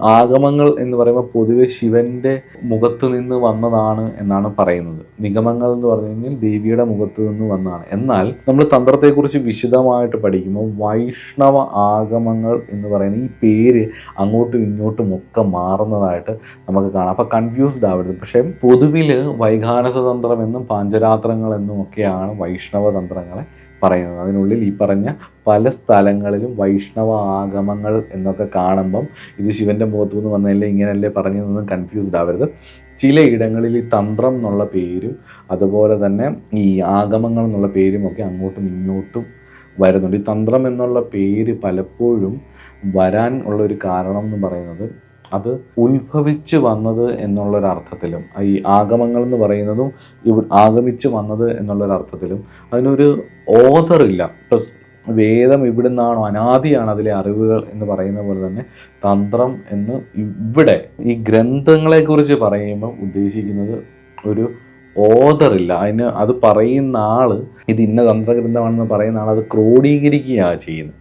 ആഗമങ്ങൾ എന്ന് പറയുമ്പോൾ പൊതുവെ ശിവന്റെ മുഖത്ത് നിന്ന് വന്നതാണ് എന്നാണ് പറയുന്നത്. നിഗമങ്ങൾ എന്ന് പറഞ്ഞു കഴിഞ്ഞാൽ ദേവിയുടെ മുഖത്ത് നിന്ന് വന്നതാണ്. എന്നാൽ നമ്മൾ തന്ത്രത്തെക്കുറിച്ച് വിശദമായിട്ട് പഠിക്കുമ്പോൾ വൈഷ്ണവ ആഗമങ്ങൾ എന്ന് പറയുന്ന ഈ പേര് അങ്ങോട്ടും ഇങ്ങോട്ടും ഒക്കെ മാറുന്നതായിട്ട് നമുക്ക് കാണാം. അപ്പോൾ കൺഫ്യൂസ്ഡ് ആവരുത്. പക്ഷേ പൊതുവിൽ വൈഖാനസ തന്ത്രം എന്നും പാഞ്ചരാത്രങ്ങൾ എന്നും ഒക്കെയാണ് വൈഷ്ണവ തന്ത്രങ്ങളെ പറയുന്നത്. അതിനുള്ളിൽ ഈ പറഞ്ഞ പല സ്ഥലങ്ങളിലും വൈഷ്ണവ ആഗമങ്ങൾ എന്നൊക്കെ കാണുമ്പം ഇത് ശിവന്റെ മുഖത്തു നിന്ന് വന്നതല്ലേ ഇങ്ങനെയല്ലേ പറഞ്ഞതൊന്നും കൺഫ്യൂസ്ഡ് ആവരുത്. ചിലയിടങ്ങളിൽ ഈ തന്ത്രം എന്നുള്ള പേരും അതുപോലെ തന്നെ ഈ ആഗമങ്ങൾ എന്നുള്ള പേരും ഒക്കെ അങ്ങോട്ടും ഇങ്ങോട്ടും വരുന്നുണ്ട്. ഈ തന്ത്രം എന്നുള്ള പേര് പലപ്പോഴും വരാൻ ഉള്ളൊരു കാരണം എന്ന് പറയുന്നത് അത് ഉത്ഭവിച്ച് വന്നത് എന്നുള്ളൊരർത്ഥത്തിലും ഈ ആഗമങ്ങൾ എന്ന് പറയുന്നതും ആഗമിച്ച് വന്നത് എന്നുള്ളൊരർത്ഥത്തിലും അതിനൊരു ഓഥറില്ല. ഇപ്പം വേദം ഇവിടുന്നാണോ, അനാദിയാണ് അതിലെ അറിവുകൾ എന്ന് പറയുന്ന പോലെ തന്നെ തന്ത്രം എന്ന് ഇവിടെ ഈ ഗ്രന്ഥങ്ങളെക്കുറിച്ച് പറയുമ്പോൾ ഉദ്ദേശിക്കുന്നത് ഒരു ഓഥറില്ല. അത് പറയുന്ന ആള് ഇത് ഇന്ന തന്ത്രഗ്രന്ഥമാണെന്ന് പറയുന്ന ആൾ അത് ക്രോഡീകരിക്കുകയാണ് ചെയ്യുന്നത്.